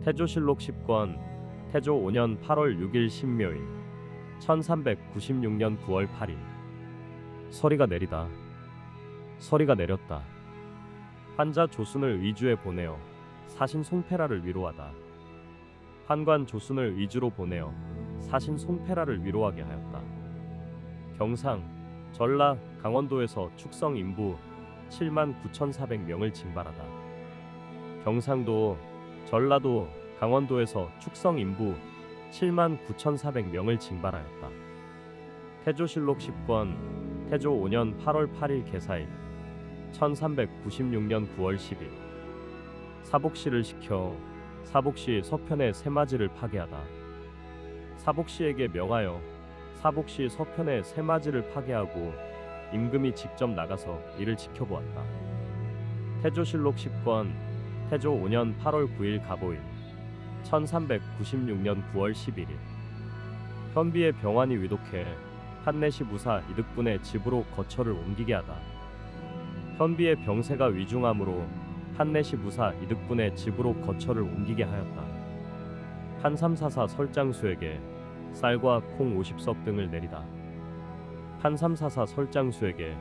태조실록 10권 태조 5년 8월 6일 신묘일 1396년 9월 8일 서리가 내리다. 서리가 내렸다. 환자 조순을 의주에 보내어 사신 송패라를 위로하다. 환관 조순을 의주로 보내어 사신 송패라를 위로하게 하였다. 경상, 전라, 강원도에서 축성 인부 79,400명을 징발하다. 경상도, 전라도, 강원도에서 축성 인부 79,400명을 징발하였다. 태조실록 10권 태조 5년 8월 8일 개사일 1396년 9월 10일 사복시를 시켜 사복시 서편의 새마지를 파괴하다. 사복시에게 명하여 사복시 서편의 새마지를 파괴하고 임금이 직접 나가서 이를 지켜보았다. 태조실록 10권 태조 5년 8월 9일 가보일 1396년 9월 11일 현비의 병환이 위독해 한내시 무사 이득분의 집으로 거처를 옮기게 하다. 현비의 병세가 위중하므로 한내시 무사 이득분의 집으로 거처를 옮기게 하였다. 한삼사사 설장수에게 쌀과 콩 50석 등을 내리다. 한삼사사 설장수에게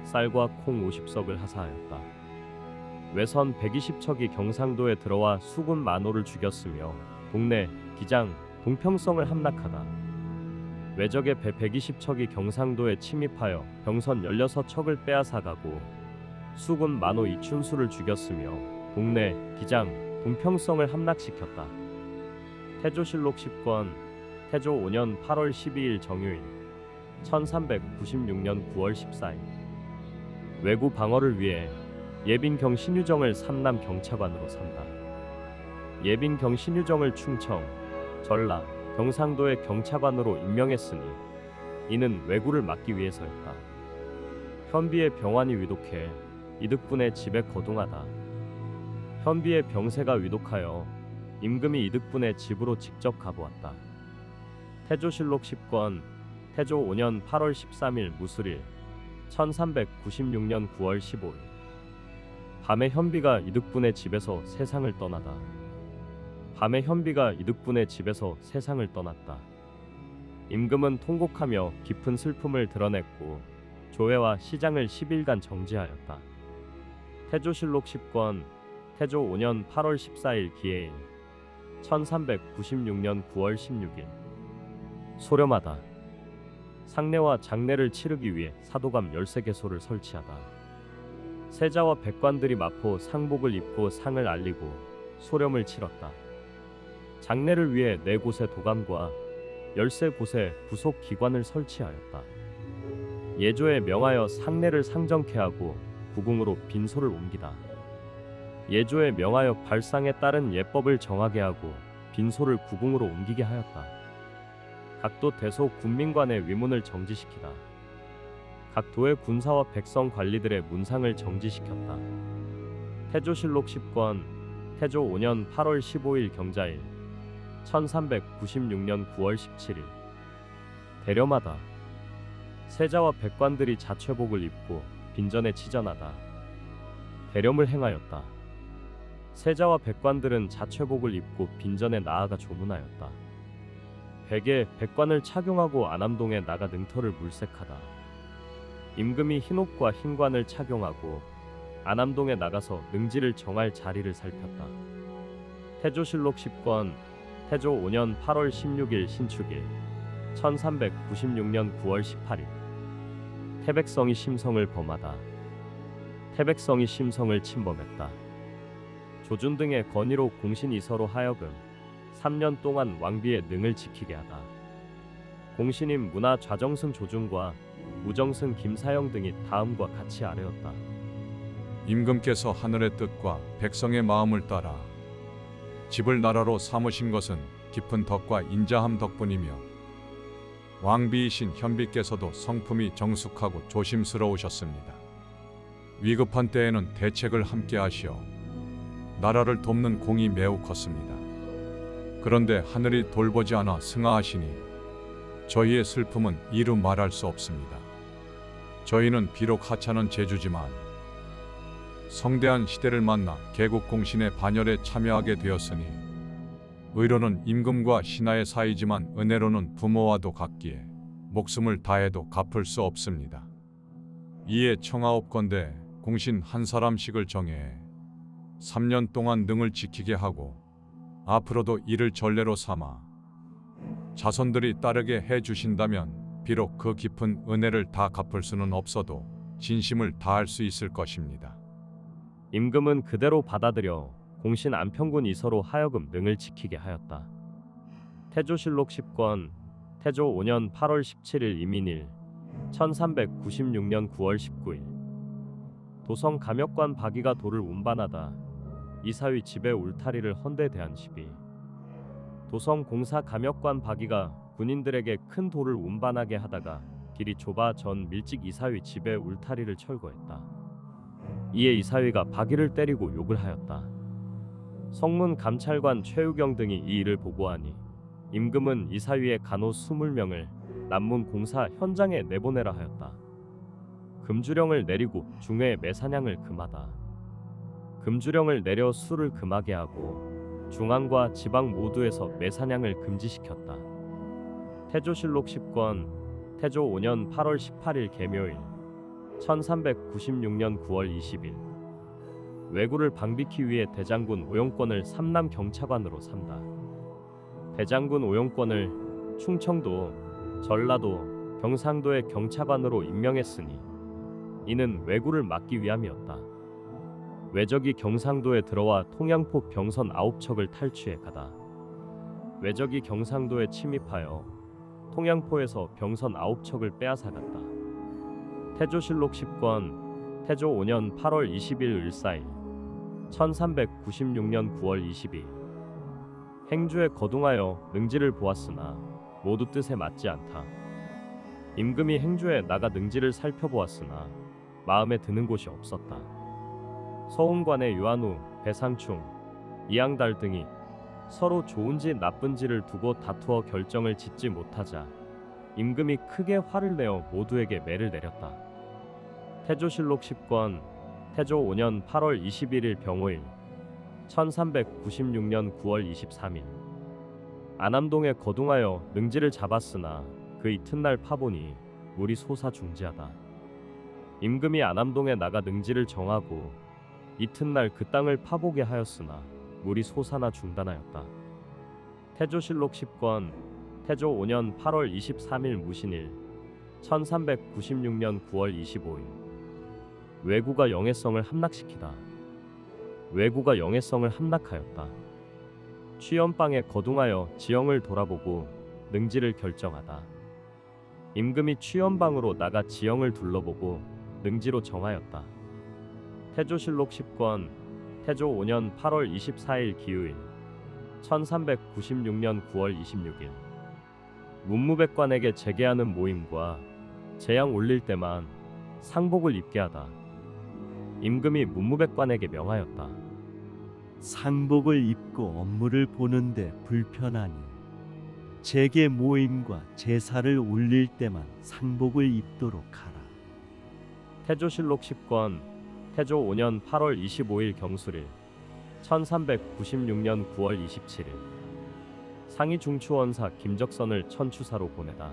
쌀과 콩 50석을 하사하였다. 외선 120척이 경상도에 들어와 수군 만호를 죽였으며 동래, 기장, 동평성을 함락하다. 외적의 배 120척이 경상도에 침입하여 병선 16척을 빼앗아가고 수군 만호 이춘수를 죽였으며 동래, 기장, 동평성을 함락시켰다. 태조실록 10권 태조 5년 8월 12일 정유일 1396년 9월 14일 외구 방어를 위해 예빈경 신유정을 삼남 경차관으로 삼다. 예빈경 신유정을 충청, 전라, 경상도의 경차관으로 임명했으니 이는 왜구를 막기 위해서였다. 현비의 병환이 위독해 이득분의 집에 거둥하다. 현비의 병세가 위독하여 임금이 이득분의 집으로 직접 가보았다. 태조실록 10권 태조 5년 8월 13일 무술일 1396년 9월 15일 밤에 현비가 이득분의 집에서 세상을 떠나다. 밤에 현비가 이득분의 집에서 세상을 떠났다. 임금은 통곡하며 깊은 슬픔을 드러냈고 조회와 시장을 10일간 정지하였다. 태조실록 10권 태조 5년 8월 14일 기해일 1396년 9월 16일 소렴하다. 상례와 장례를 치르기 위해 사도감 13개소를 설치하다. 세자와 백관들이 마포 상복을 입고 상을 알리고 소렴을 치렀다. 장례를 위해 4곳의 도감과 13곳의 부속 기관을 설치하였다. 예조에 명하여 상례를 상정케 하고 구궁으로 빈소를 옮기다. 예조에 명하여 발상에 따른 예법을 정하게 하고 빈소를 구궁으로 옮기게 하였다. 각도 대소 군민관의 위문을 정지시키다. 각 도의 군사와 백성 관리들의 문상을 정지시켰다. 태조실록 10권 태조 5년 8월 15일 경자일 1396년 9월 17일 대렴하다. 세자와 백관들이 자최복을 입고 빈전에 치전하다. 대렴을 행하였다. 세자와 백관들은 자최복을 입고 빈전에 나아가 조문하였다. 백에 백관을 착용하고 안암동에 나가 능터를 물색하다. 임금이 흰옷과 흰관을 착용하고 안암동에 나가서 능지를 정할 자리를 살폈다. 태조실록 10권 태조 5년 8월 16일 신축일 1396년 9월 18일 태백성이 심성을 범하다. 태백성이 심성을 침범했다. 조준 등의 건의로 공신 이서로 하여금 3년 동안 왕비의 능을 지키게 하다. 공신인 문하 좌정승 조준과 우정승 김사영 등이 다음과 같이 아뢰었다. 임금께서 하늘의 뜻과 백성의 마음을 따라 집을 나라로 삼으신 것은 깊은 덕과 인자함 덕분이며 왕비이신 현비께서도 성품이 정숙하고 조심스러우셨습니다. 위급한 때에는 대책을 함께 하시어 나라를 돕는 공이 매우 컸습니다. 그런데 하늘이 돌보지 않아 승하하시니 저희의 슬픔은 이루 말할 수 없습니다. 저희는 비록 하찮은 제주지만 성대한 시대를 만나 개국공신의 반열에 참여하게 되었으니 의로는 임금과 신하의 사이지만 은혜로는 부모와도 같기에 목숨을 다해도 갚을 수 없습니다. 이에 청하옵건대 공신 한 사람씩을 정해 3년 동안 능을 지키게 하고 앞으로도 이를 전례로 삼아 자손들이 따르게 해 주신다면 비록 그 깊은 은혜를 다 갚을 수는 없어도 진심을 다할 수 있을 것입니다. 임금은 그대로 받아들여 공신 안평군 이서로 하여금 능을 지키게 하였다. 태조실록 10권 태조 5년 8월 17일 이민일 1396년 9월 19일 도성 감역관 박이가 도를 운반하다 이사위 집에 울타리를 헌데 대한 시비. 도성 공사 감역관 박이가 군인들에게 큰 돌을 운반하게 하다가 길이 좁아 전 밀직 이사위 집에 울타리를 철거했다. 이에 이사위가 박이를 때리고 욕을 하였다. 성문 감찰관 최유경 등이 이 일을 보고하니 임금은 이사위의 간호 20명을 남문 공사 현장에 내보내라 하였다. 금주령을 내리고 중외 매사냥을 금하다. 금주령을 내려 수를 금하게 하고 중앙과 지방 모두에서 매사냥을 금지시켰다. 태조실록 10권 태조 5년 8월 18일 개묘일 1396년 9월 20일 왜구를 방비키 위해 대장군 오용권을 삼남 경차관으로 삼다. 대장군 오용권을 충청도, 전라도, 경상도의 경차관으로 임명했으니 이는 왜구를 막기 위함이었다. 왜적이 경상도에 들어와 통양포 병선 9척을 탈취해 가다. 왜적이 경상도에 침입하여 통양포에서 병선 9척을 빼앗아갔다. 태조실록 10권 태조 5년 8월 20일 을사일 1396년 9월 22일 행주에 거둥하여 능지를 보았으나 모두 뜻에 맞지 않다. 임금이 행주에 나가 능지를 살펴보았으나 마음에 드는 곳이 없었다. 서운관의 유한우, 배상충, 이양달 등이 서로 좋은지 나쁜지를 두고 다투어 결정을 짓지 못하자 임금이 크게 화를 내어 모두에게 매를 내렸다. 태조실록 10권 태조 5년 8월 21일 병오일 1396년 9월 23일 안암동에 거둥하여 능지를 잡았으나 그 이튿날 파보니 물이 솟아 중지하다. 임금이 안암동에 나가 능지를 정하고 이튿날 그 땅을 파보게 하였으나 물이 솟아나 중단하였다. 태조실록 10권 태조 5년 8월 23일 무신일 1396년 9월 25일 왜구가 영해성을 함락시키다. 왜구가 영해성을 함락하였다. 취연방에 거둥하여 지형을 돌아보고 능지를 결정하다. 임금이 취연방으로 나가 지형을 둘러보고 능지로 정하였다. 태조실록 10권 태조 5년 8월 24일 기우일 1396년 9월 26일 문무백관에게 제계하는 모임과 재양 올릴 때만 상복을 입게 하다. 임금이 문무백관에게 명하였다. 상복을 입고 업무를 보는데 불편하니 제계 모임과 제사를 올릴 때만 상복을 입도록 하라. 태조실록 10권 태조 5년 8월 25일 경술일 1396년 9월 27일 상위 중추원사 김적선을 천추사로 보내다.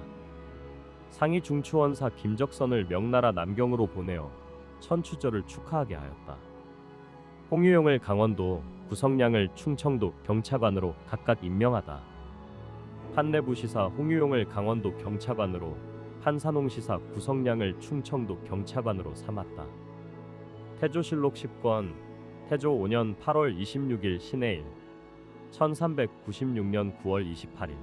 상위 중추원사 김적선을 명나라 남경으로 보내어 천추절을 축하하게 하였다. 홍유용을 강원도, 구성량을 충청도 경차관으로 각각 임명하다. 판내부시사 홍유용을 강원도 경차관으로, 판산홍시사 구성량을 충청도 경차관으로 삼았다. 태조실록 10권 태조 5년 8월 26일 신해일 1396년 9월 28일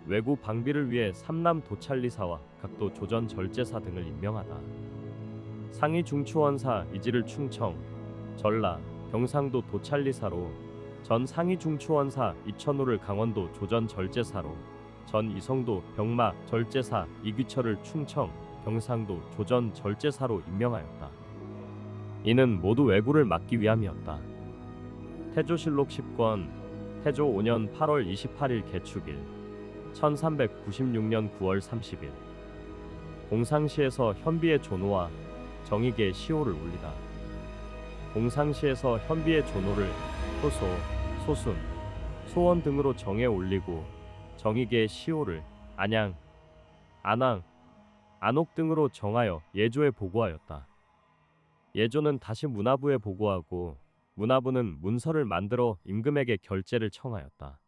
왜구 방비를 위해 삼남 도찰리사와 각도 조전 절제사 등을 임명하다. 상위 중추원사 이지를 충청, 전라, 경상도 도찰리사로, 전 상위 중추원사 이천우를 강원도 조전 절제사로, 전 이성도 병마 절제사 이귀철을 충청, 경상도 조전 절제사로 임명하였다. 이는 모두 왜구를 막기 위함이었다. 태조실록 10권 태조 5년 8월 28일 개축일 1396년 9월 30일 공상시에서 현비의 존호와 정익의 시호를 올리다. 공상시에서 현비의 존호를 효소, 소순, 소원 등으로 정에 올리고 정익의 시호를 안양, 안왕, 안옥 등으로 정하여 예조에 보고하였다. 예조는 다시 문화부에 보고하고 문화부는 문서를 만들어 임금에게 결재를 청하였다.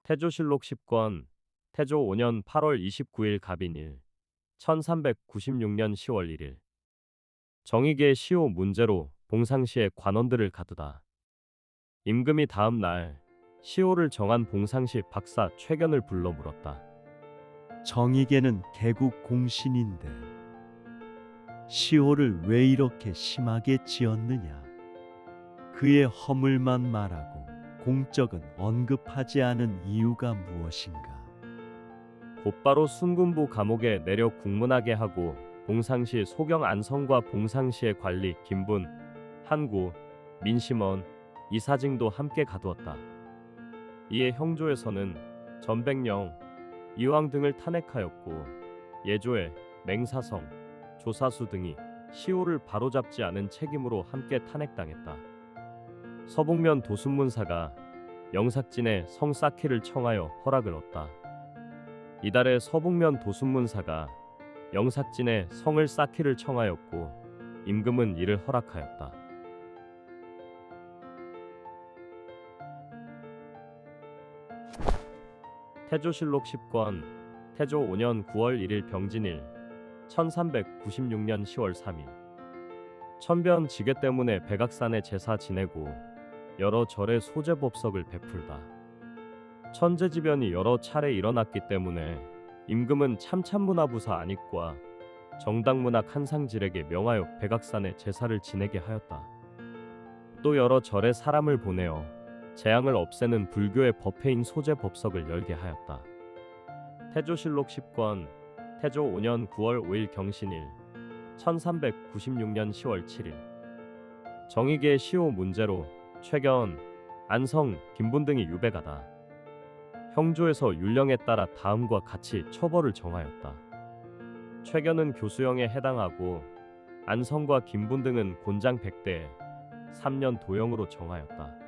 태조실록 10권 태조 5년 8월 29일 갑인일 1396년 10월 1일 정익의 시호 문제로 봉상시에 관원들을 가두다. 임금이 다음 날 시호를 정한 봉상시 박사 최견을 불러 물었다. 정익에는 개국 공신인데 시호를 왜 이렇게 심하게 지었느냐? 그의 허물만 말하고 공적은 언급하지 않은 이유가 무엇인가? 곧바로 순군부 감옥에 내려 국문하게 하고 봉상시 소경 안성과 봉상시의 관리 김분, 한구, 민심원, 이사징도 함께 가두었다. 이에 형조에서는 전백령, 이왕 등을 탄핵하였고 예조에 맹사성, 조사수 등이 시호를 바로잡지 않은 책임으로 함께 탄핵당했다. 서북면 도순문사가 영삭진의 성 쌓기를 청하여 허락을 얻다. 이달에 서북면 도순문사가 영삭진의 성을 쌓기를 청하였고 임금은 이를 허락하였다. 태조실록 10권 태조 5년 9월 1일 병진일 1396년 10월 3일 천변 지괴 때문에 백악산에 제사 지내고 여러 절에 소제법석을 베풀다. 천재지변이 여러 차례 일어났기 때문에 임금은 참참문화부사 안익과 정당문학 한상질에게 명하여 백악산에 제사를 지내게 하였다. 또 여러 절에 사람을 보내어 재앙을 없애는 불교의 법회인 소제법석을 열게 하였다. 태조실록 10권 태조 5년 9월 5일 경신일 1396년 10월 7일 정익의 시호 문제로 최견, 안성, 김분 등이 유배가다. 형조에서 율령에 따라 다음과 같이 처벌을 정하였다. 최견은 교수형에 해당하고 안성과 김분 등은 곤장 100대에 3년 도형으로 정하였다.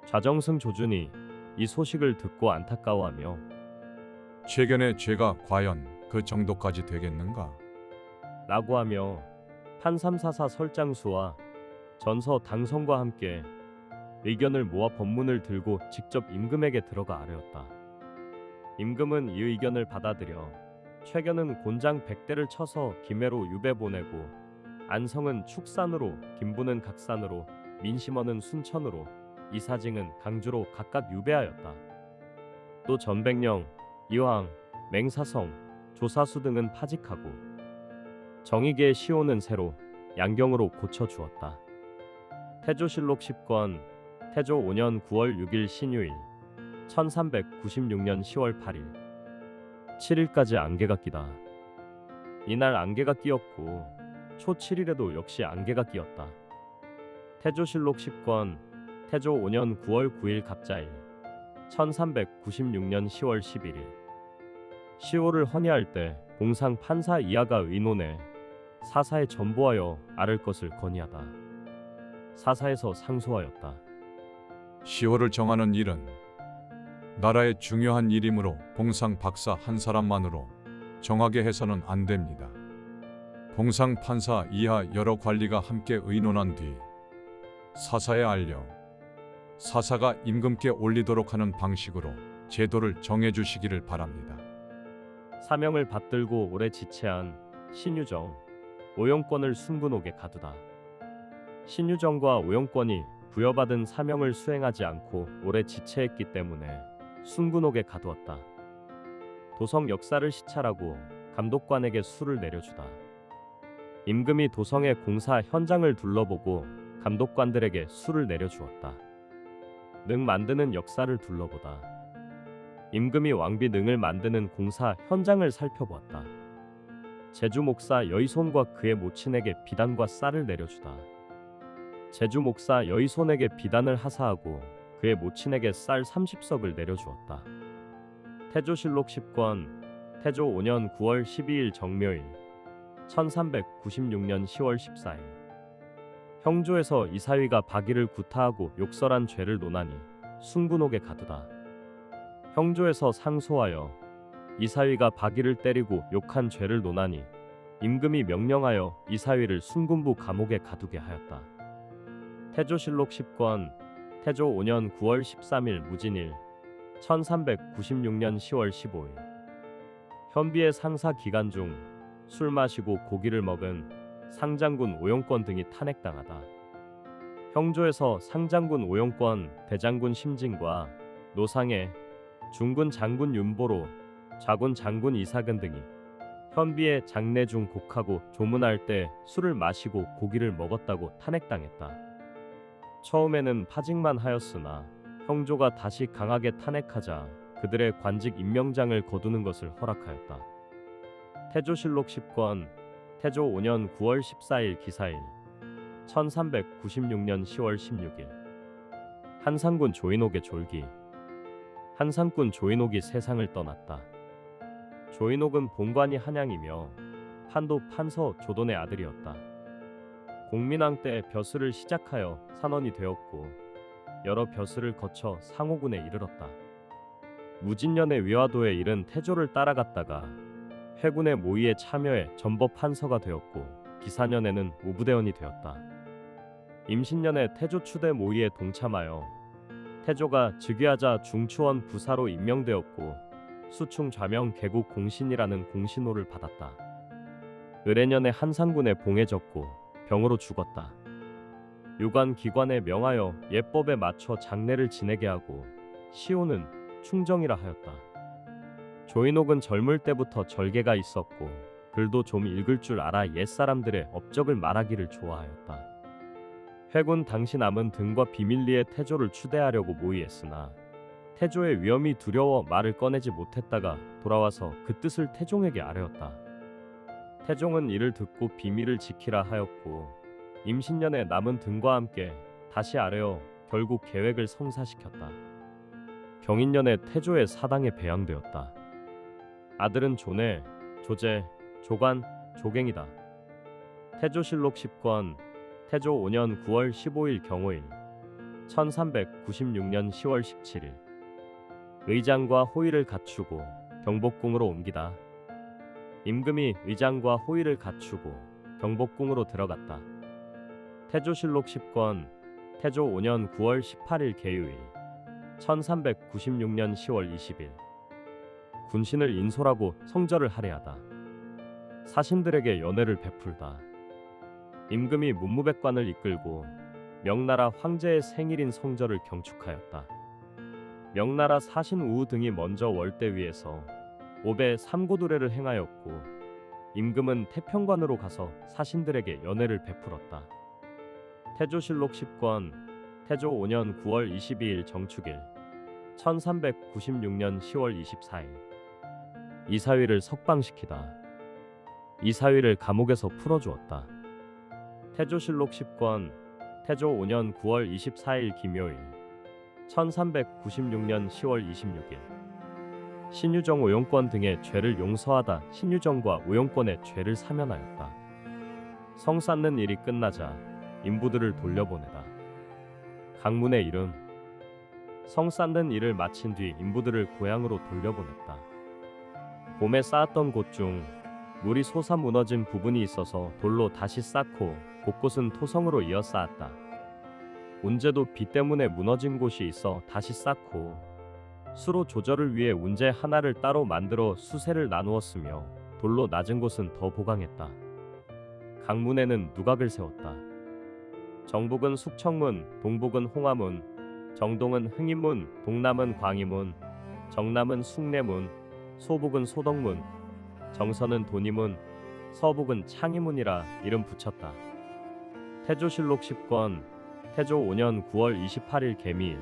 좌정승 조준이 이 소식을 듣고 안타까워하며 최견의 죄가 과연 그 정도까지 되겠는가? 라고 하며 판삼사사 설장수와 전서 당성과 함께 의견을 모아 법문을 들고 직접 임금에게 들어가 아뢰었다. 임금은 이 의견을 받아들여 최견은 곤장 100대를 쳐서 김해로 유배 보내고 안성은 축산으로, 김부는 각산으로, 민심원은 순천으로, 이사징은 강주로 각각 유배하였다. 또 전백령, 이황, 맹사성, 조사수 등은 파직하고 정익의 시호는 새로 양경으로 고쳐주었다. 태조실록 10권 태조 5년 9월 6일 신유일 1396년 10월 8일 7일까지 안개가 끼다. 이날 안개가 끼었고 초 7일에도 역시 안개가 끼었다. 태조실록 10권 태조 5년 9월 9일 갑자일 1396년 10월 11일 시호를 헌의할 때 봉상 판사 이하가 의논해 사사에 전보하여 아를 것을 건의하다. 사사에서 상소하였다. 시호를 정하는 일은 나라의 중요한 일이므로 봉상 박사 한 사람만으로 정하게 해서는 안 됩니다. 봉상 판사 이하 여러 관리가 함께 의논한 뒤 사사에 알려 사사가 임금께 올리도록 하는 방식으로 제도를 정해 주시기를 바랍니다. 사명을 받들고 오래 지체한 신유정, 오용권을 순군옥에 가두다. 신유정과 오용권이 부여받은 사명을 수행하지 않고 오래 지체했기 때문에 순군옥에 가두었다. 도성 역사를 시찰하고 감독관에게 수를 내려주다. 임금이 도성의 공사 현장을 둘러보고 감독관들에게 수를 내려주었다. 능 만드는 역사를 둘러보다. 임금이 왕비 능을 만드는 공사 현장을 살펴보았다. 제주 목사 여의손과 그의 모친에게 비단과 쌀을 내려주다. 제주 목사 여의손에게 비단을 하사하고 그의 모친에게 쌀 30석을 내려주었다. 태조실록 10권 태조 5년 9월 12일 정묘일 1396년 10월 14일 형조에서 이사위가 박이를 구타하고 욕설한 죄를 논하니 순군옥에 가두다. 형조에서 상소하여 이사위가 박이를 때리고 욕한 죄를 논하니 임금이 명령하여 이사위를 순군부 감옥에 가두게 하였다. 태조실록 10권 태조 5년 9월 13일 무진일 1396년 10월 15일 현비의 상사 기간 중 술 마시고 고기를 먹은 상장군 오용권 등이 탄핵당하다. 형조에서 상장군 오용권, 대장군 심진과 노상해, 중군 장군 윤보로, 좌군 장군 이사근 등이 현비의 장례 중 곡하고 조문할 때 술을 마시고 고기를 먹었다고 탄핵당했다. 처음에는 파직만 하였으나 형조가 다시 강하게 탄핵하자 그들의 관직 임명장을 거두는 것을 허락하였다. 태조실록 10권 태조 5년 9월 14일 기사일 1396년 10월 16일 한상군 조인옥의 졸기. 한상군 조인옥이 세상을 떠났다. 조인옥은 본관이 한양이며 판도 판서 조돈의 아들이었다. 공민왕 때 벼슬을 시작하여 산원이 되었고 여러 벼슬을 거쳐 상호군에 이르렀다. 무진년의 위화도에 이른 태조를 따라갔다가 회군의 모의에 참여해 전법 판서가 되었고 기사년에는 우부대원이 되었다. 임신년에 태조 추대 모의에 동참하여 태조가 즉위하자 중추원 부사로 임명되었고 수충 좌명 개국 공신이라는 공신호를 받았다. 을해년에 한상군에 봉해졌고 병으로 죽었다. 유관 기관에 명하여 예법에 맞춰 장례를 지내게 하고 시호는 충정이라 하였다. 조인옥은 젊을 때부터 절개가 있었고 글도 좀 읽을 줄 알아 옛사람들의 업적을 말하기를 좋아하였다. 회군 당시 남은 등과 비밀리에 태조를 추대하려고 모의했으나 태조의 위험이 두려워 말을 꺼내지 못했다가 돌아와서 그 뜻을 태종에게 아뢰었다. 태종은 이를 듣고 비밀을 지키라 하였고 임신년에 남은 등과 함께 다시 아뢰어 결국 계획을 성사시켰다. 경인년에 태조의 사당에 배양되었다. 아들은 조내, 조제, 조관, 조갱이다. 태조실록 10권 태조 5년 9월 15일 경호일 1396년 10월 17일 의장과 호의를 갖추고 경복궁으로 옮기다. 임금이 의장과 호의를 갖추고 경복궁으로 들어갔다. 태조실록 10권 태조 5년 9월 18일 계유일 1396년 10월 20일 군신을 인솔하고 성절을 할애하다. 사신들에게 연회를 베풀다. 임금이 문무백관을 이끌고 명나라 황제의 생일인 성절을 경축하였다. 명나라 사신 우우 등이 먼저 월대 위에서 5배 삼고두례를 행하였고 임금은 태평관으로 가서 사신들에게 연회를 베풀었다. 태조실록 10권 태조 5년 9월 22일 정축일 1396년 10월 24일 이사위를 석방시키다. 이사위를 감옥에서 풀어주었다. 태조실록 10권 태조 5년 9월 24일 김요일 1396년 10월 26일 신유정 오용권 등의 죄를 용서하다 신유정과 오용권의 죄를 사면하였다. 성 쌓는 일이 끝나자 인부들을 돌려보내다. 강문의 이름 성 쌓는 일을 마친 뒤 인부들을 고향으로 돌려보냈다. 봄에 쌓았던 곳 중 물이 솟아 무너진 부분이 있어서 돌로 다시 쌓고 곳곳은 토성으로 이어 쌓았다. 운제도 비 때문에 무너진 곳이 있어 다시 쌓고 수로 조절을 위해 운제 하나를 따로 만들어 수세를 나누었으며 돌로 낮은 곳은 더 보강했다. 강문에는 누각을 세웠다. 정북은 숙청문, 동북은 홍화문, 정동은 흥인문, 동남은 광희문, 정남은 숭례문, 소북은 소덕문, 정서는 도니문, 서북은 창희문이라 이름 붙였다. 태조실록 10권 태조 5년 9월 28일 개미일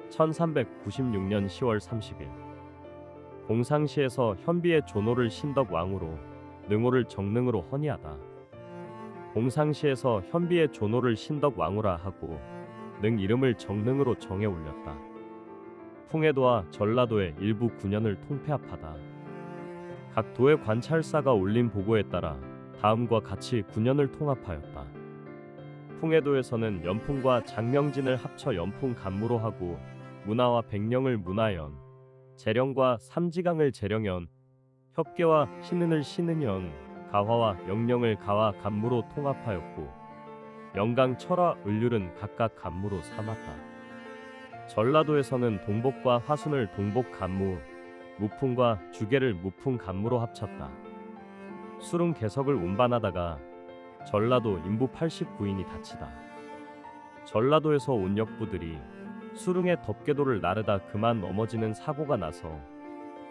1396년 10월 30일 공상시에서 현비의 조노를 신덕왕으로 능호를 정능으로 헌의하다. 공상시에서 현비의 조노를 신덕왕후라 하고 능 이름을 정능으로 정해 올렸다. 풍해도와 전라도의 일부 군현을 통폐합하다. 각 도의 관찰사가 올린 보고에 따라 다음과 같이 군현을 통합하였다. 풍해도에서는 연풍과 장명진을 합쳐 연풍 간무로 하고 문화와 백령을 문화연, 재령과 삼지강을 재령연, 협계와 신은을 신은연, 가화와 영령을 가화 간무로 통합하였고 영강 철화 을률은 각각 간무로 삼았다. 전라도에서는 동복과 화순을 동복 간무, 무풍과 주계를 무풍 간무로 합쳤다. 수릉 개석을 운반하다가 전라도 인부 89인이 다치다. 전라도에서 온 역부들이 수릉의 덮개도를 나르다 그만 넘어지는 사고가 나서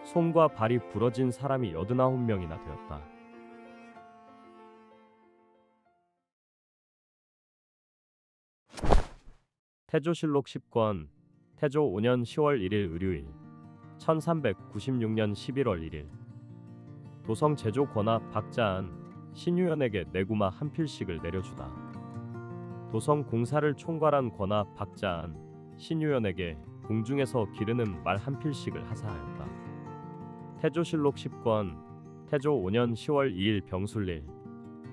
손과 발이 부러진 사람이 89명이나 되었다. 태조실록 10권 태조 5년 10월 1일 의료일 1396년 11월 1일 도성 제조 권합 박자안 신유연에게 내구마 한 필씩을 내려주다. 도성 공사를 총괄한 권합 박자안 신유연에게 궁중에서 기르는 말 한 필씩을 하사하였다. 태조실록 10권 태조 5년 10월 2일 병술일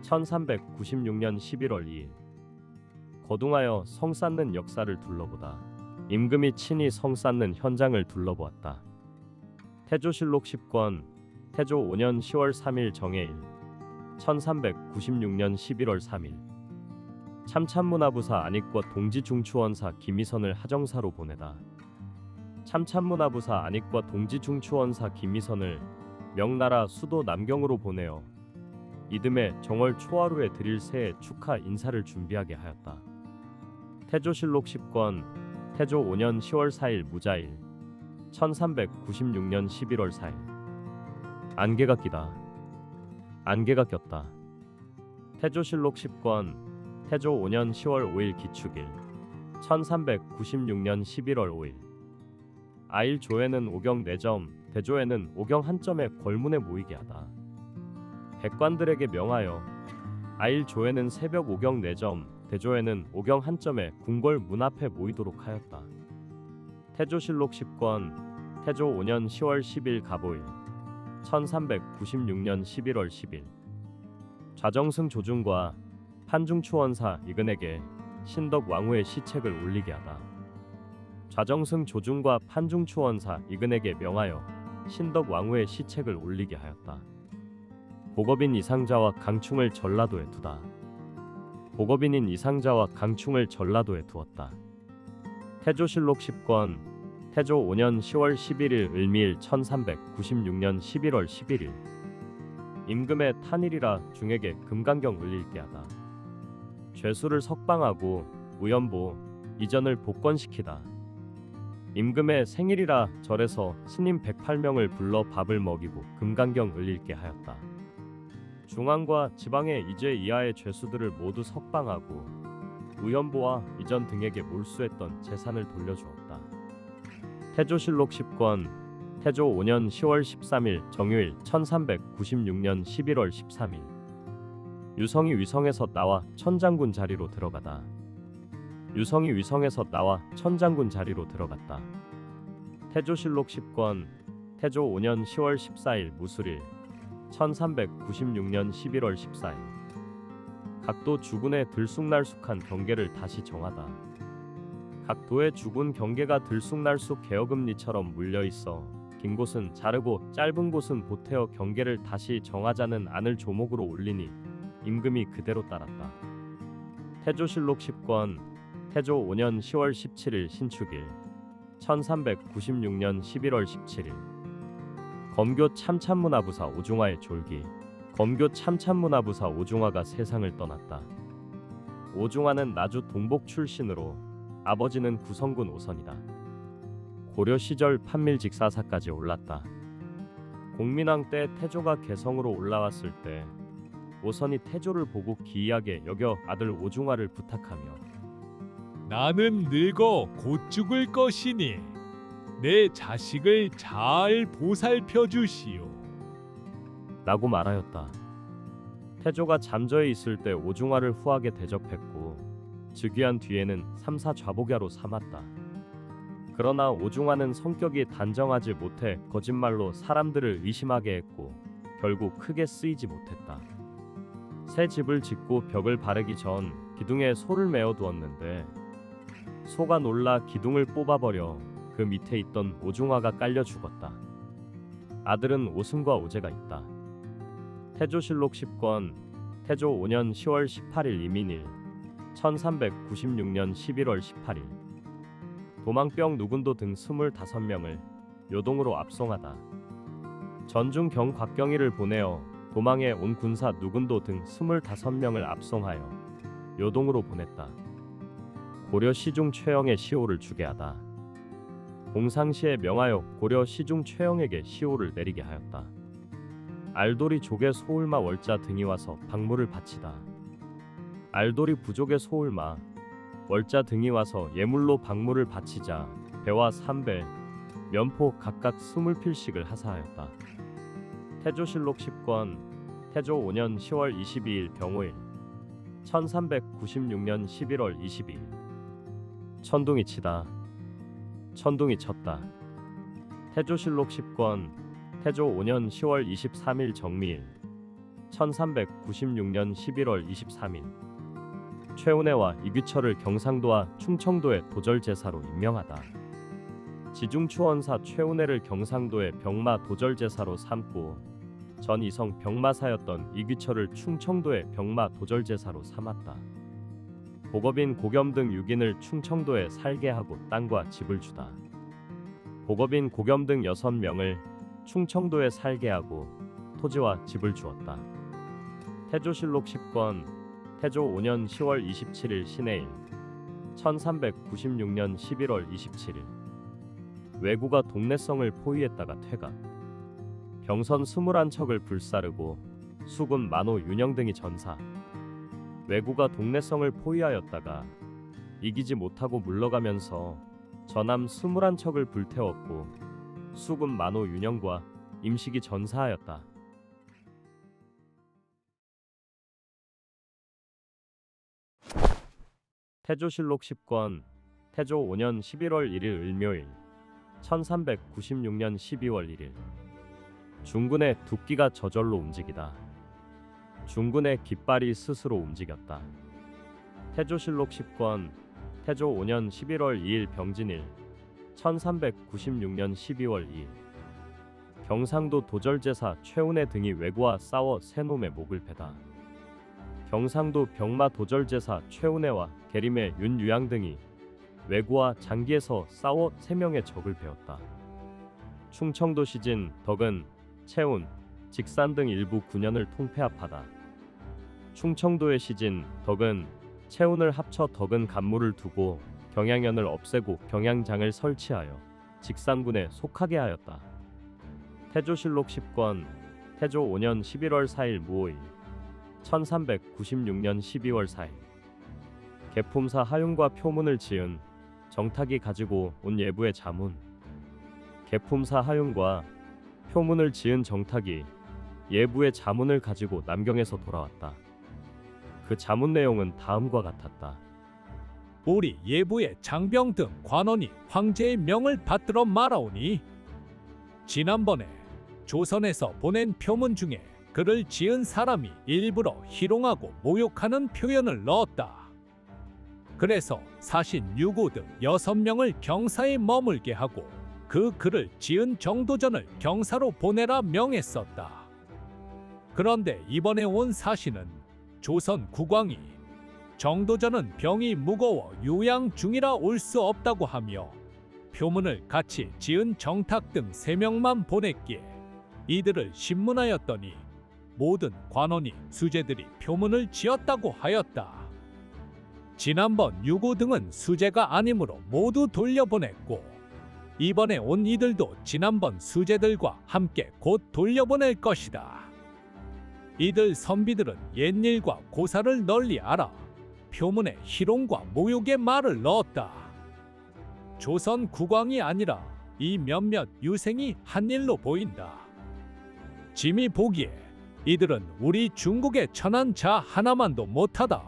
1396년 11월 2일 거둥하여 성 쌓는 역사를 둘러보다. 임금이 친히 성 쌓는 현장을 둘러보았다. 태조실록 10권 태조 5년 10월 3일 정해일 1396년 11월 3일 참참문화부사 안익과 동지중추원사 김희선을 하정사로 보내다. 참참문화부사 안익과 동지중추원사 김희선을 명나라 수도 남경으로 보내어 이듬해 정월 초하루에 드릴 새해 축하 인사를 준비하게 하였다. 태조실록 10권 태조 5년 10월 4일 무자일 1396년 11월 4일 안개가 끼다. 안개가 꼈다. 태조실록 10권 태조 5년 10월 5일 기축일 1396년 11월 5일 아일 조에는 오경 4점 대조에는 오경 1점에 걸문에 모이게 하다. 백관들에게 명하여 아일 조에는 새벽 오경 4점 대조에는 오경 1점에 궁궐 문 앞에 모이도록 하였다. 태조실록 10권 태조 5년 10월 10일 가보일 1396년 11월 10일 좌정승 조중과 판중추원사 이근에게 신덕 왕후의 시책을 올리게 하다. 좌정승 조중과 판중추원사 이근에게 명하여 신덕 왕후의 시책을 올리게 하였다. 복업인 이상자와 강충을 전라도에 두다. 복업인인 이상자와 강충을 전라도에 두었다. 태조실록 10권 태조 5년 10월 11일 을미일 1396년 11월 11일 임금의 탄일이라 중에게 금강경 을릴게 하다. 죄수를 석방하고 우연보 이전을 복권시키다. 임금의 생일이라 절에서 스님 108명을 불러 밥을 먹이고 금강경 을릴게 하였다. 중앙과 지방의 이죄 이하의 죄수들을 모두 석방하고 우연보와 이전 등에게 몰수했던 재산을 돌려주었다. 태조실록 10권 태조 5년 10월 13일 정유일 1396년 11월 13일 유성이 위성에서 나와 천장군 자리로 들어가다. 유성이 위성에서 나와 천장군 자리로 들어갔다. 태조실록 10권 태조 5년 10월 14일 무술일 1396년 11월 14일 각도 주군의 들쑥날쑥한 경계를 다시 정하다. 각도의 주군 경계가 들쑥날쑥 개어금니처럼 물려있어 긴 곳은 자르고 짧은 곳은 보태어 경계를 다시 정하자는 안을 조목으로 올리니 임금이 그대로 따랐다. 태조실록 10권 태조 5년 10월 17일 신축일 1396년 11월 17일 검교 참참문화부사 오중화의 졸기. 검교 참참문화부사 오중화가 세상을 떠났다. 오중화는 나주 동복 출신으로 아버지는 구성군 오선이다. 고려 시절 판밀직사사까지 올랐다. 공민왕 때 태조가 개성으로 올라왔을 때 오선이 태조를 보고 기이하게 여겨 아들 오중화를 부탁하며 나는 늙어 곧 죽을 것이니 내 자식을 잘 보살펴 주시오. 라고 말하였다. 태조가 잠저에 있을 때 오중화를 후하게 대접했고 즉위한 뒤에는 삼사 좌복야로 삼았다. 그러나 오중화는 성격이 단정하지 못해 거짓말로 사람들을 의심하게 했고 결국 크게 쓰이지 못했다. 새 집을 짓고 벽을 바르기 전 기둥에 소를 메어 두었는데 소가 놀라 기둥을 뽑아버려 그 밑에 있던 오중화가 깔려 죽었다. 아들은 오승과 오제가 있다. 태조실록 10권 태조 5년 10월 18일 이민일 1396년 11월 18일 도망병 누군도 등 25명을 요동으로 압송하다. 전중 경곽경희를 보내어 도망에 온 군사 누군도 등 25명을 압송하여 요동으로 보냈다. 고려 시중 최영의 시호를 주게 하다. 공상시에 명하여 고려 시중 최영에게 시호를 내리게 하였다. 알도리 족의 소울마 월자 등이 와서 박물을 바치다. 알도리 부족의 소울마 월자 등이 와서 예물로 박물을 바치자 배와 삼배, 면포 각각 20필씩을 하사하였다. 태조실록 10권 태조 5년 10월 22일 병오일 1396년 11월 22일 천둥이 치다. 천둥이 쳤다. 태조실록 10권 태조 5년 10월 23일 정미일 1396년 11월 23일 최운해와 이규철을 경상도와 충청도의 도절제사로 임명하다. 지중추원사 최운해를 경상도의 병마 도절제사로 삼고 전 이성 병마사였던 이규철을 충청도의 병마 도절제사로 삼았다. 복업인 고겸 등 6인을 충청도에 살게 하고 땅과 집을 주다. 복업인 고겸 등 6명을 충청도에 살게 하고 토지와 집을 주었다. 태조실록 10권 태조 5년 10월 27일 신해일 1396년 11월 27일 왜구가 동래성을 포위했다가 퇴각 병선 21척을 불사르고 수군 만호 윤영 등이 전사 왜구가 동래성을 포위하였다가 이기지 못하고 물러가면서 전함 21척을 불태웠고 수군 만호 윤영과 임식이 전사하였다. 태조실록 10권 태조 5년 11월 1일 을묘일 1396년 12월 1일 중군의 두끼가 저절로 움직이다. 중군의 깃발이 스스로 움직였다. 태조실록 10권 태조 5년 11월 2일 병진일 1396년 12월 2일 경상도 도절제사 최운해 등이 왜구와 싸워 새놈의 목을 베다. 경상도 병마 도절제사 최운해와 계림의 윤유양 등이 왜구와 장기에서 싸워 3명의 적을 베었다. 충청도 시진 덕은 채운, 직산 등 일부 군현을 통폐합하다. 충청도의 시진 덕은 채운을 합쳐 덕은 간무를 두고 경양현을 없애고 경양장을 설치하여 직산군에 속하게 하였다. 태조실록 10권 태조 5년 11월 4일 무오일 1396년 12월 4일 계품사 하윤과 표문을 지은 정탁이 가지고 온 예부의 자문 계품사 하윤과 표문을 지은 정탁이 예부의 자문을 가지고 남경에서 돌아왔다. 그 자문 내용은 다음과 같았다. 우리 예부의 장병 등 관원이 황제의 명을 받들어 말하오니 지난번에 조선에서 보낸 표문 중에 그를 지은 사람이 일부러 희롱하고 모욕하는 표현을 넣었다. 그래서 사신 유고 등 6명을 경사에 머물게 하고 그 글을 지은 정도전을 경사로 보내라 명했었다. 그런데 이번에 온 사신은 조선 국왕이 정도전은 병이 무거워 요양 중이라 올 수 없다고 하며 표문을 같이 지은 정탁 등 3명만 보냈기에 이들을 신문하였더니 모든 관원이 수재들이 표문을 지었다고 하였다. 지난번 유고 등은 수재가 아니므로 모두 돌려보냈고 이번에 온 이들도 지난번 수재들과 함께 곧 돌려보낼 것이다. 이들 선비들은 옛일과 고사를 널리 알아 표문에 희롱과 모욕의 말을 넣었다. 조선 국왕이 아니라 이 몇몇 유생이 한 일로 보인다. 짐이 보기에 이들은 우리 중국의 천한 자 하나만도 못하다.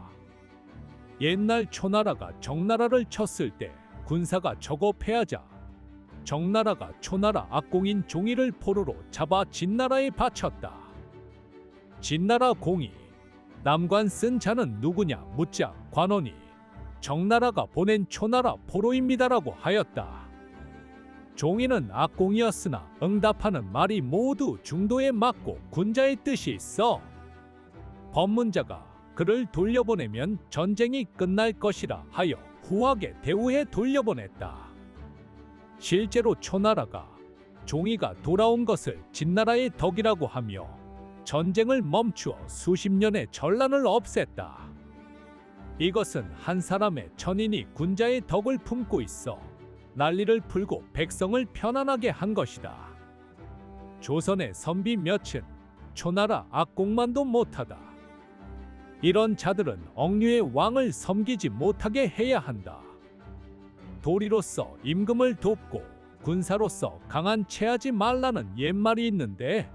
옛날 초나라가 정나라를 쳤을 때 군사가 저거 패하자 정나라가 초나라 악공인 종이를 포로로 잡아 진나라에 바쳤다. 진나라 공이 남관 쓴 자는 누구냐 묻자 관원이 정나라가 보낸 초나라 포로입니다라고 하였다. 종이는 악공이었으나 응답하는 말이 모두 중도에 맞고 군자의 뜻이 있어 법문자가 그를 돌려보내면 전쟁이 끝날 것이라 하여 후하게 대우해 돌려보냈다. 실제로 초나라가 종이가 돌아온 것을 진나라의 덕이라고 하며 전쟁을 멈추어 수십 년의 전란을 없앴다. 이것은 한 사람의 천인이 군자의 덕을 품고 있어 난리를 풀고 백성을 편안하게 한 것이다. 조선의 선비 몇은 초나라 악공만도 못하다. 이런 자들은 억류의 왕을 섬기지 못하게 해야 한다. 도리로서 임금을 돕고 군사로서 강한 체하지 말라는 옛말이 있는데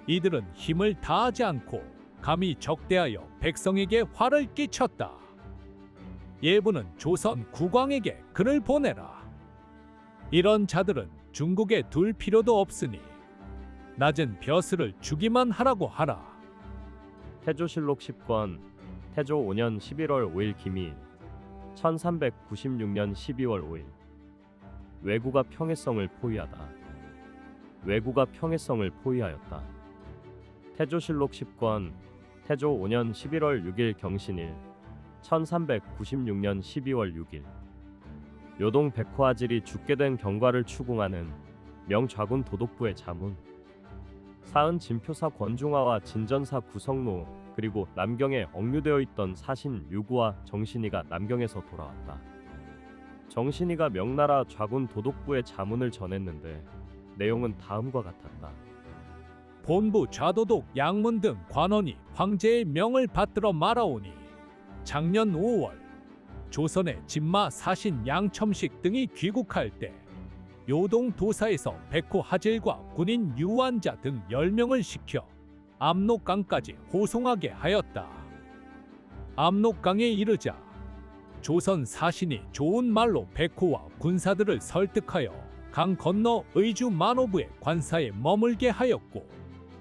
이들은 힘을 다하지 않고 감히 적대하여 백성에게 화를 끼쳤다. 예부는 조선 국왕에게 글을 보내라. 이런 자들은 중국에 둘 필요도 없으니 낮은 벼슬을 주기만 하라고 하라. 태조실록 10권 태조 5년 11월 5일 기미일 1396년 12월 5일 왜구가 평해성을 포위하다. 왜구가 평해성을 포위하였다. 태조실록 10권 태조 5년 11월 6일 경신일 1396년 12월 6일 요동 백호아질이 죽게 된 경과를 추궁하는 명좌군 도독부의 자문. 사은 진표사 권중화와 진전사 구성로 그리고 남경에 억류되어 있던 사신 유구와 정신이가 남경에서 돌아왔다. 정신이가 명나라 좌군 도독부의 자문을 전했는데 내용은 다음과 같았다. 본부 좌도독 양문 등 관원이 황제의 명을 받들어 말하오니 작년 5월 조선의 진마 사신 양첨식 등이 귀국할 때 요동 도사에서 백호 하질과 군인 유완자 등 10명을 시켜 압록강까지 호송하게 하였다. 압록강에 이르자 조선 사신이 좋은 말로 백호와 군사들을 설득하여 강 건너 의주 만호부의 관사에 머물게 하였고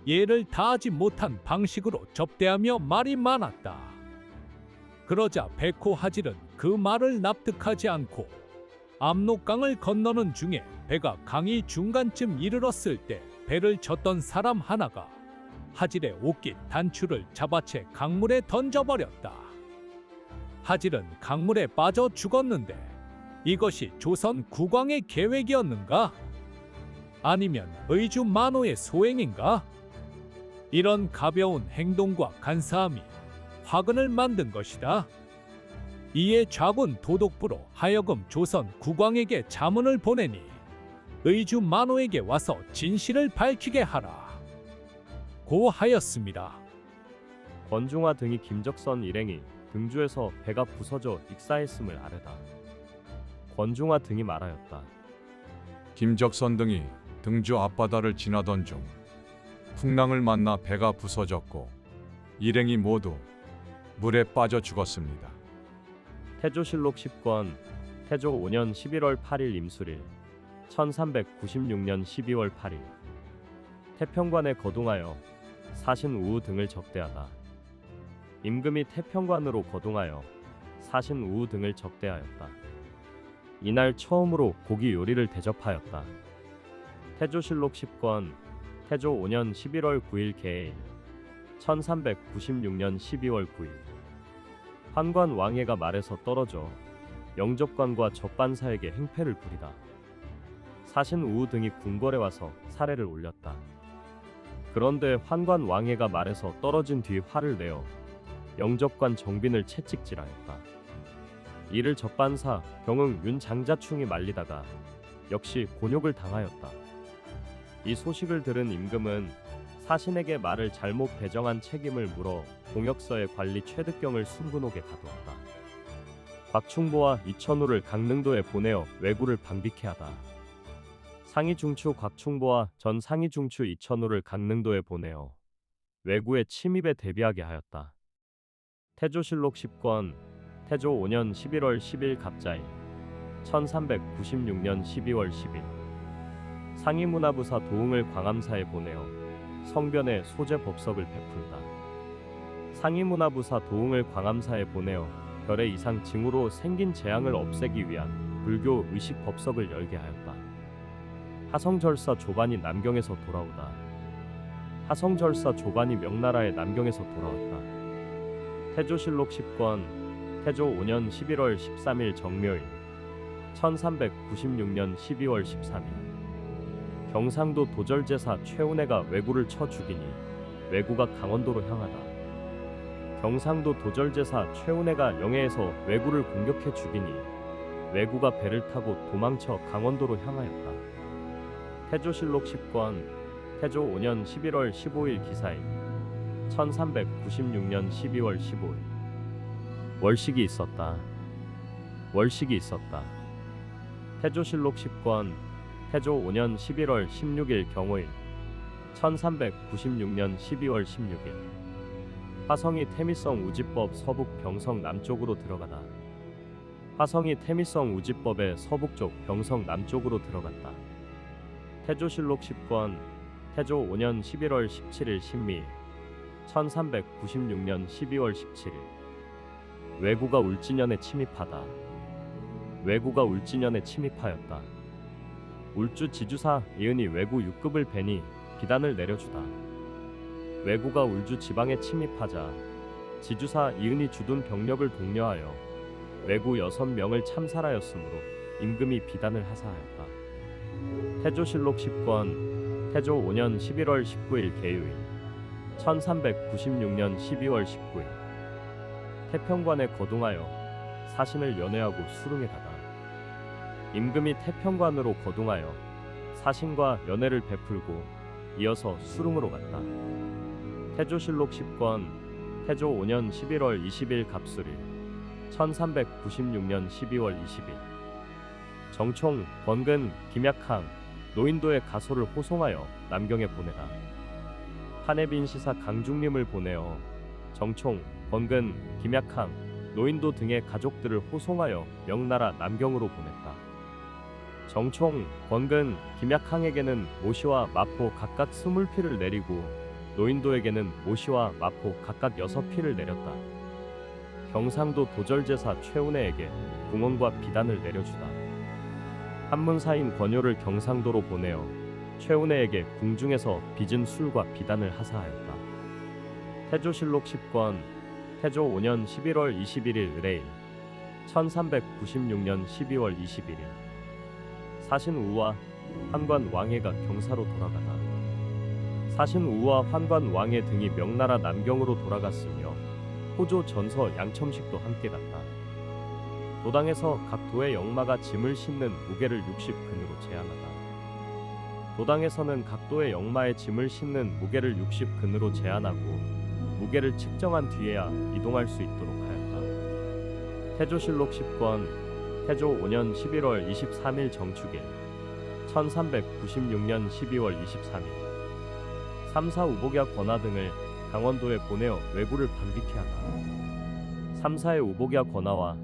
예를 다하지 못한 방식으로 접대하며 말이 많았다. 그러자 백호 하질은 그 말을 납득하지 않고 압록강을 건너는 중에 배가 강이 중간쯤 이르렀을 때 배를 젓던 사람 하나가 하질의 옷깃 단추를 잡아채 강물에 던져버렸다. 하질은 강물에 빠져 죽었는데 이것이 조선 국왕의 계획이었는가? 아니면 의주 만호의 소행인가? 이런 가벼운 행동과 간사함이 화근을 만든 것이다. 이에 좌군 도독부로 하여금 조선 국왕에게 자문을 보내니 의주 만호에게 와서 진실을 밝히게 하라. 고 하였습니다. 권중화 등이 김적선 일행이 등주에서 배가 부서져 익사했음을 아뢰다. 권중화 등이 말하였다. 김적선 등이 등주 앞바다를 지나던 중 풍랑을 만나 배가 부서졌고 일행이 모두 물에 빠져 죽었습니다. 태조실록 10권 태조 5년 11월 8일 임술일 1396년 12월 8일 태평관에 거동하여 사신 우우 등을 적대하다. 임금이 태평관으로 거동하여 사신 우우 등을 적대하였다. 이날 처음으로 고기 요리를 대접하였다. 태조실록 10권 태조 5년 11월 9일 개해일 1396년 12월 9일 환관 왕해가 말에서 떨어져 영접관과 적반사에게 행패를 부리다. 사신 우우 등이 궁궐에 와서 사례를 올렸다. 그런데 환관 왕해가 말에서 떨어진 뒤 화를 내어 영접관 정빈을 채찍질하였다. 이를 적반사 경응 윤 장자충이 말리다가 역시 곤욕을 당하였다. 이 소식을 들은 임금은 사신에게 말을 잘못 배정한 책임을 물어 공역서의 관리 최득경을 순군옥에 가두었다. 곽충보와 이천우를 강릉도에 보내어 왜구를 방비케 하다. 상의중추 곽충보와 전 상의중추 이천우를 강릉도에 보내어 왜구의 침입에 대비하게 하였다. 태조실록 10권 태조 5년 11월 10일 갑자일 1396년 12월 10일 상의문화부사 도응을 광암사에 보내어 성변에 소재 법석을 베풀다. 상의문화부사 도응을 광암사에 보내어 별의 이상 징후로 생긴 재앙을 없애기 위한 불교 의식 법석을 열게 하였다. 하성절사 조반이 남경에서 돌아오다. 하성절사 조반이 명나라의 남경에서 돌아왔다. 태조실록 10권 태조 5년 11월 13일 정묘일 1396년 12월 13일 경상도 도절제사 최운해가 왜구를 쳐 죽이니 왜구가 강원도로 향하다. 경상도 도절제사 최운해가 영해에서 왜구를 공격해 죽이니 왜구가 배를 타고 도망쳐 강원도로 향하였다. 태조실록 10권 태조 5년 11월 15일 기사일 1396년 12월 15일 월식이 있었다. 월식이 있었다. 태조실록 10권 태조 5년 11월 16일 경호일 1396년 12월 16일 화성이 태미성 우지법 서북 병성 남쪽으로 들어가다. 화성이 태미성 우지법의 서북쪽 병성 남쪽으로 들어갔다. 태조실록 10권 태조 5년 11월 17일 신미일 1396년 12월 17일 왜구가 울진현에 침입하다. 왜구가 울진현에 침입하였다. 울주 지주사 이은이 왜구 6급을 베니 비단을 내려주다. 왜구가 울주 지방에 침입하자 지주사 이은이 주둔 병력을 독려하여 왜구 6명을 참살하였으므로 임금이 비단을 하사하였다. 태조실록 10권 태조 5년 11월 19일 계유일 1396년 12월 19일 태평관에 거둥하여 사신을 연회하고 수릉에 가다. 임금이 태평관으로 거둥하여 사신과 연회를 베풀고 이어서 수릉으로 갔다. 태조실록 10권 태조 5년 11월 20일 갑술일 1396년 12월 20일 정총, 권근, 김약항, 노인도의 가소를 호송하여 남경에 보내다. 한해빈 시사 강중림을 보내어 정총, 권근, 김약항, 노인도 등의 가족들을 호송하여 명나라 남경으로 보냈다. 정총, 권근, 김약항에게는 모시와 마포 각각 20피를 내리고 노인도에게는 모시와 마포 각각 6피를 내렸다. 경상도 도절제사 최운해에게 궁원과 비단을 내려주다. 한문사인 권효를 경상도로 보내어 최운해에게 궁중에서 빚은 술과 비단을 하사하였다. 태조실록 10권 태조 5년 11월 21일 의뢰일 1396년 12월 21일 사신 우와 환관 왕해가 경사로 돌아가다. 사신 우와 환관 왕해 등이 명나라 남경으로 돌아갔으며 호조 전서 양첨식도 함께 갔다. 도당에서 각 도의 역마가 짐을 싣는 무게를 60근으로 제한하다. 도당에서는 각 도의 역마의 짐을 싣는 무게를 60근으로 제한하고 무게를 측정한 뒤에야 이동할 수 있도록 하였다. 태조실록 10권 태조 5년 11월 23일 정축일 1396년 12월 23일 3사 우복야 권하 등을 강원도에 보내어 왜구를 반비케 하다. 3사의 우복야 권하와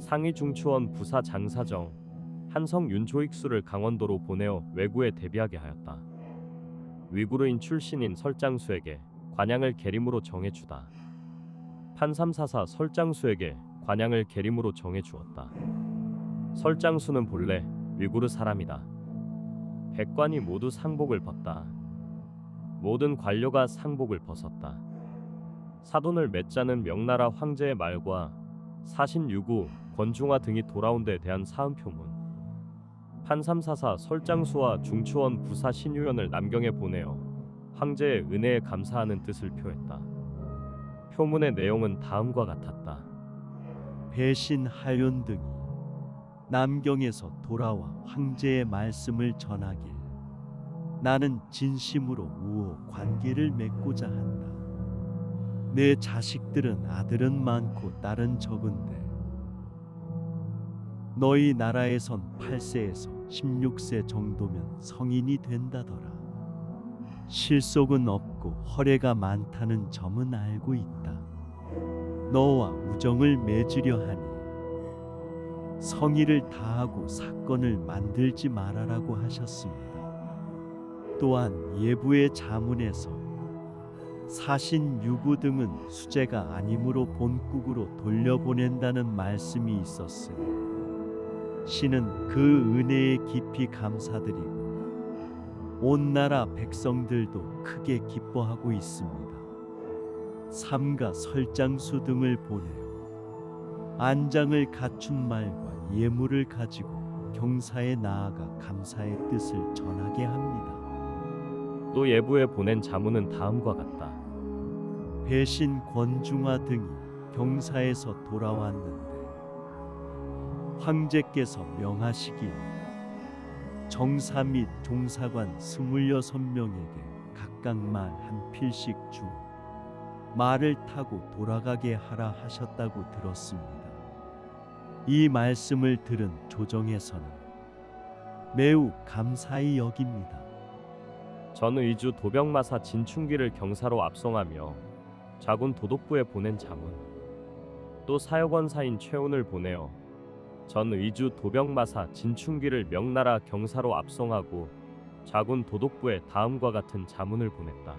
상위 중추원 부사 장사정 한성 윤조익수를 강원도로 보내어 왜구에 대비하게 하였다. 위구르인 출신인 설장수에게 관양을 계림으로 정해주다. 판삼사사 설장수에게 관양을 계림으로 정해주었다. 설장수는 본래 위구르 사람이다. 백관이 모두 상복을 벗다. 모든 관료가 상복을 벗었다. 사돈을 맺자는 명나라 황제의 말과 사신유구, 권중화 등이 돌아온 데에 대한 사은표문 판삼사사 설장수와 중추원 부사 신유연을 남경에 보내어 황제의 은혜에 감사하는 뜻을 표했다. 표문의 내용은 다음과 같았다. 배신 하윤 등이 남경에서 돌아와 황제의 말씀을 전하길 나는 진심으로 우호 관계를 맺고자 한다. 내 자식들은 아들은 많고 딸은 적은데 너희 나라에선 8세에서 16세 정도면 성인이 된다더라. 실속은 없고 허례가 많다는 점은 알고 있다. 너와 우정을 맺으려 하니 성의를 다하고 사건을 만들지 말아라고 하셨습니다. 또한 예부의 자문에서 사신 유구 등은 수재가 아니므로 본국으로 돌려보낸다는 말씀이 있었으니 신은 그 은혜에 깊이 감사드리고 온 나라 백성들도 크게 기뻐하고 있습니다. 삼가 설장수 등을 보내어 안장을 갖춘 말과 예물을 가지고 경사에 나아가 감사의 뜻을 전하게 합니다. 또 예부에 보낸 자문은 다음과 같다. 배신 권중화 등이 경사에서 돌아왔는데 황제께서 명하시길 정사 및 종사관 26명에게 각각 말 한 필씩 주 말을 타고 돌아가게 하라 하셨다고 들었습니다. 이 말씀을 들은 조정에서는 매우 감사히 여깁니다. 전 의주 도병마사 진충기를 경사로 압송하며 자군 도독부에 보낸 자문, 또 사역원사인 최운을 보내어 전 의주 도병마사 진충기를 명나라 경사로 압송하고 자군 도독부에 다음과 같은 자문을 보냈다.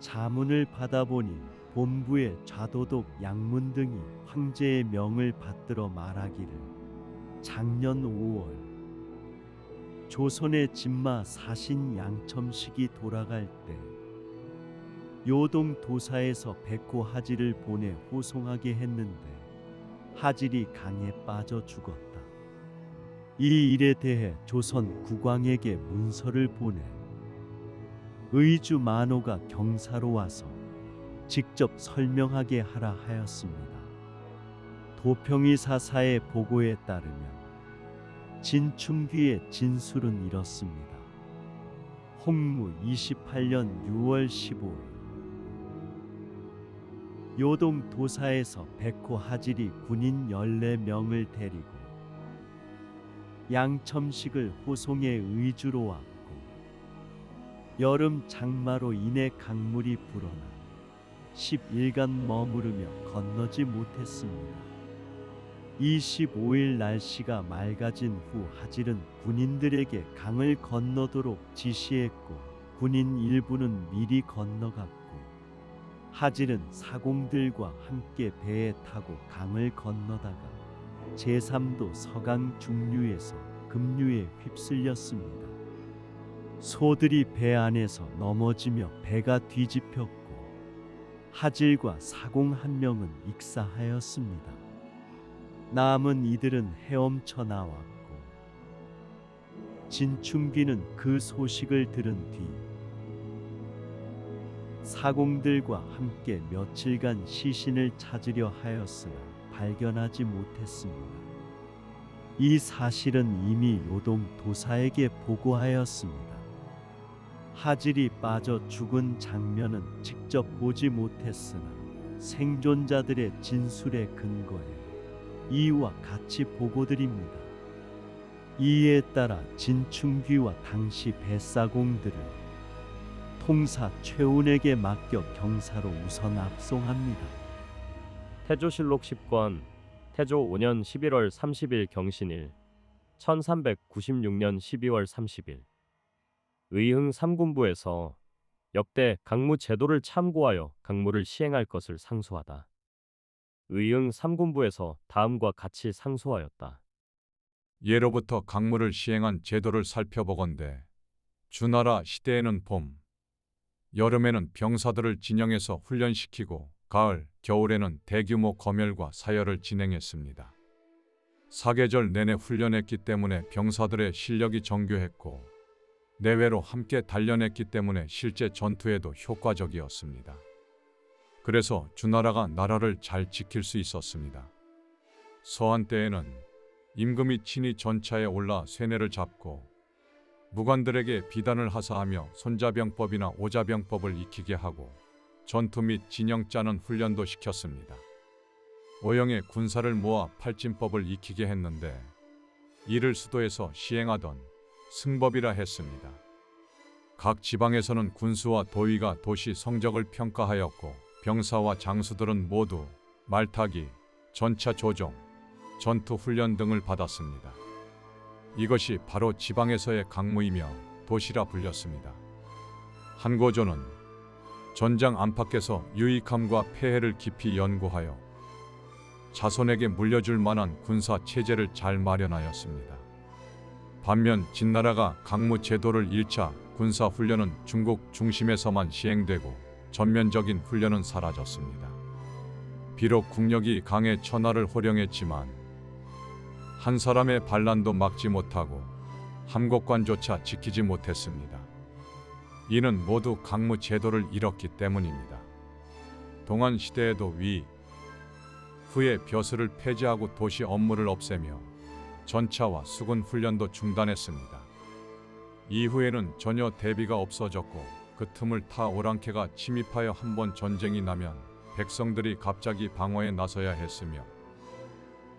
자문을 받아보니 본부의 좌도독 양문 등이 황제의 명을 받들어 말하기를 작년 5월 조선의 진마 사신 양첨식이 돌아갈 때 요동 도사에서 백호 하지를 보내 호송하게 했는데 하질이 강에 빠져 죽었다. 이 일에 대해 조선 국왕에게 문서를 보내 의주 만호가 경사로 와서 직접 설명하게 하라 하였습니다. 도평이 사사의 보고에 따르면 진충귀의 진술은 이렇습니다. 홍무 28년 6월 15일 요동 도사에서 백호 하질이 군인 14명을 데리고 양첨식을 호송해 의주로 왔고 여름 장마로 인해 강물이 불어나 10일간 머무르며 건너지 못했습니다. 25일 날씨가 맑아진 후 하질은 군인들에게 강을 건너도록 지시했고 군인 일부는 미리 건너갔고 하질은 사공들과 함께 배에 타고 강을 건너다가 제3도 서강 중류에서 급류에 휩쓸렸습니다. 소들이 배 안에서 넘어지며 배가 뒤집혔고 하질과 사공 한 명은 익사하였습니다. 남은 이들은 헤엄쳐 나왔고 진충귀는 그 소식을 들은 뒤 사공들과 함께 며칠간 시신을 찾으려 하였으나 발견하지 못했습니다. 이 사실은 이미 요동 도사에게 보고하였습니다. 하질이 빠져 죽은 장면은 직접 보지 못했으나 생존자들의 진술에 근거해 이와 같이 보고드립니다. 이에 따라 진충귀와 당시 뱃사공들을 통사 최운에게 맡겨 경사로 우선 압송합니다. 태조실록 10권 태조 5년 11월 30일 경신일 1396년 12월 30일 의흥 3군부에서 역대 강무 제도를 참고하여 강무를 시행할 것을 상소하다. 의흥 3군부에서 다음과 같이 상소하였다. 예로부터 강무를 시행한 제도를 살펴보건대 주나라 시대에는 봄, 여름에는 병사들을 진영해서 훈련시키고 가을, 겨울에는 대규모 검열과 사열을 진행했습니다. 사계절 내내 훈련했기 때문에 병사들의 실력이 정교했고 내외로 함께 단련했기 때문에 실제 전투에도 효과적이었습니다. 그래서 주나라가 나라를 잘 지킬 수 있었습니다. 서한 때에는 임금이 친히 전차에 올라 쇠뇌를 잡고 무관들에게 비단을 하사하며 손자병법이나 오자병법을 익히게 하고 전투 및 진영 짜는 훈련도 시켰습니다. 오영의 군사를 모아 팔진법을 익히게 했는데 이를 수도에서 시행하던 승법이라 했습니다. 각 지방에서는 군수와 도의가 도시 성적을 평가하였고 병사와 장수들은 모두 말타기, 전차 조종, 전투 훈련 등을 받았습니다. 이것이 바로 지방에서의 강무이며 도시라 불렸습니다. 한고조는 전장 안팎에서 유익함과 폐해를 깊이 연구하여 자손에게 물려줄 만한 군사 체제를 잘 마련하였습니다. 반면 진나라가 강무 제도를 1차 군사 훈련은 중국 중심에서만 시행되고 전면적인 훈련은 사라졌습니다. 비록 국력이 강해 천하를 호령했지만 한 사람의 반란도 막지 못하고 함곡관조차 지키지 못했습니다. 이는 모두 강무 제도를 잃었기 때문입니다. 동안 시대에도 위, 후에 벼슬을 폐지하고 도시 업무를 없애며 전차와 수군 훈련도 중단했습니다. 이후에는 전혀 대비가 없어졌고 그 틈을 타 오랑캐가 침입하여 한번 전쟁이 나면 백성들이 갑자기 방어에 나서야 했으며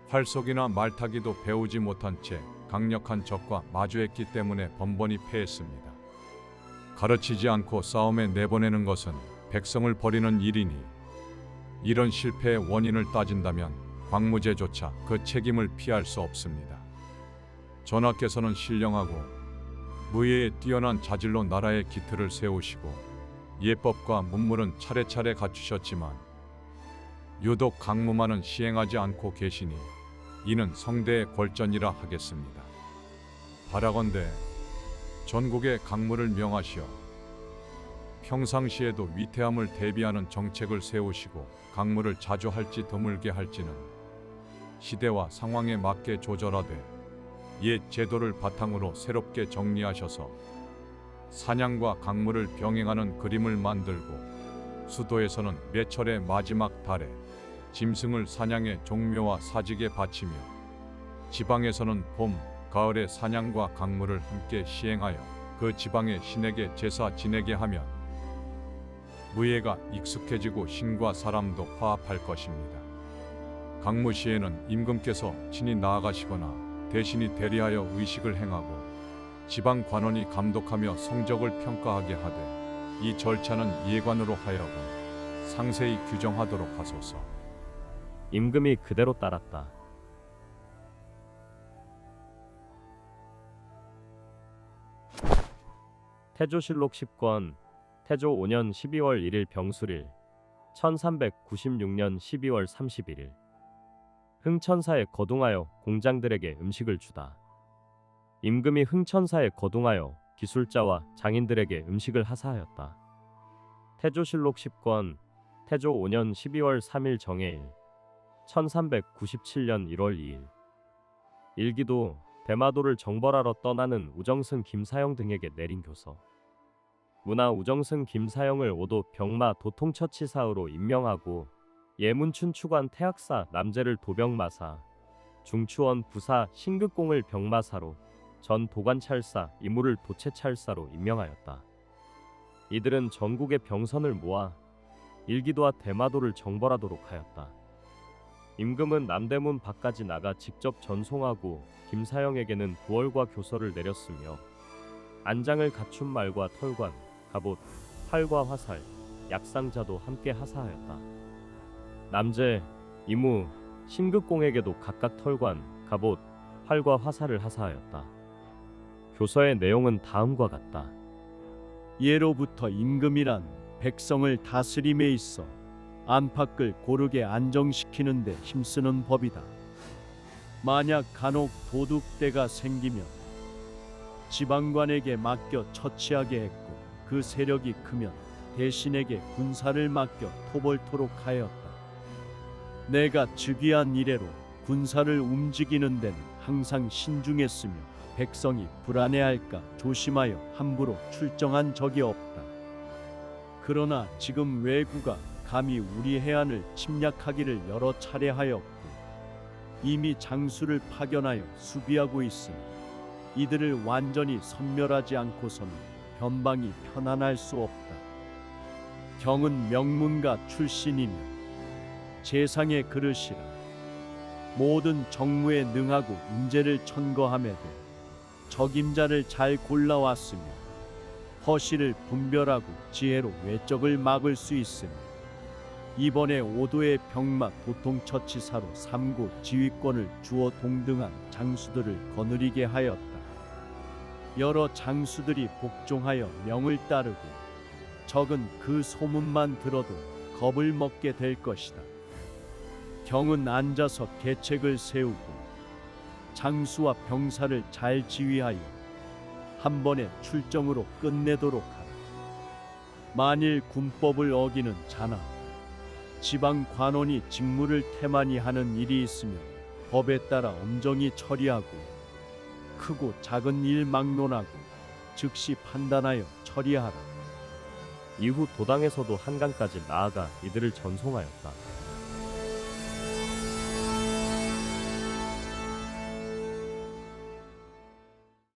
활쏘기나 말타기도 배우지 못한 채 강력한 적과 마주했기 때문에 번번이 패했습니다. 가르치지 않고 싸움에 내보내는 것은 백성을 버리는 일이니 이런 실패의 원인을 따진다면 광무제조차 그 책임을 피할 수 없습니다. 전하께서는 신령하고 무예에 뛰어난 자질로 나라의 기틀을 세우시고 예법과 문물은 차례차례 갖추셨지만 유독 강무만은 시행하지 않고 계시니 이는 성대의 골전이라 하겠습니다. 바라건대 전국의 강무를 명하시어 평상시에도 위태함을 대비하는 정책을 세우시고 강무를 자주 할지 드물게 할지는 시대와 상황에 맞게 조절하되 옛 제도를 바탕으로 새롭게 정리하셔서 사냥과 강무를 병행하는 그림을 만들고 수도에서는 매철의 마지막 달에 짐승을 사냥의 종묘와 사직에 바치며 지방에서는 봄, 가을에 사냥과 강무를 함께 시행하여 그 지방의 신에게 제사 지내게 하면 무예가 익숙해지고 신과 사람도 화합할 것입니다. 강무 시에는 임금께서 친히 나아가시거나 대신이 대리하여 의식을 행하고 지방 관원이 감독하며 성적을 평가하게 하되 이 절차는 예관으로 하여금 상세히 규정하도록 하소서. 임금이 그대로 따랐다. 태조실록 10권 태조 5년 12월 1일 병술일 1396년 12월 31일 흥천사에 거둥하여 공장들에게 음식을 주다. 임금이 흥천사에 거둥하여 기술자와 장인들에게 음식을 하사하였다. 태조실록 10권 태조 5년 12월 3일 정해일 1397년 1월 2일 일기도 대마도를 정벌하러 떠나는 우정승 김사영 등에게 내린 교서. 문하 우정승 김사영을 오도 병마 도통처치사으로 임명하고 예문춘추관 태학사 남재를 도병마사, 중추원 부사 신극공을 병마사로, 전 도관찰사 이무를 도채찰사로 임명하였다. 이들은 전국의 병선을 모아 일기도와 대마도를 정벌하도록 하였다. 임금은 남대문 밖까지 나가 직접 전송하고 김사영에게는 부월과 교서를 내렸으며 안장을 갖춘 말과 털관, 갑옷, 활과 화살, 약상자도 함께 하사하였다. 남재, 이무, 신극공에게도 각각 털관, 갑옷, 활과 화살을 하사하였다. 교서의 내용은 다음과 같다. 예로부터 임금이란 백성을 다스림에 있어 안팎을 고르게 안정시키는 데 힘쓰는 법이다. 만약 간혹 도둑대가 생기면 지방관에게 맡겨 처치하게 했고 그 세력이 크면 대신에게 군사를 맡겨 토벌토록 하였다. 내가 즉위한 이래로 군사를 움직이는 데는 항상 신중했으며 백성이 불안해할까 조심하여 함부로 출정한 적이 없다. 그러나 지금 왜구가 감히 우리 해안을 침략하기를 여러 차례 하였고 이미 장수를 파견하여 수비하고 있으니 이들을 완전히 섬멸하지 않고서는 변방이 편안할 수 없다. 경은 명문가 출신이며 재상의 그릇이라 모든 정무에 능하고 인재를 천거함에도 적임자를 잘 골라왔으며 허실을 분별하고 지혜로 외적을 막을 수 있으며 이번에 오도의 병마 도통처치사로 삼고 지휘권을 주어 동등한 장수들을 거느리게 하였다. 여러 장수들이 복종하여 명을 따르고 적은 그 소문만 들어도 겁을 먹게 될 것이다. 경은 앉아서 계책을 세우고 장수와 병사를 잘 지휘하여 한 번의 출정으로 끝내도록 하라. 만일 군법을 어기는 자나 지방 관원이 직무를 태만히 하는 일이 있으면 법에 따라 엄정히 처리하고 크고 작은 일 막론하고 즉시 판단하여 처리하라. 이후 도당에서도 한강까지 나아가 이들을 전송하였다.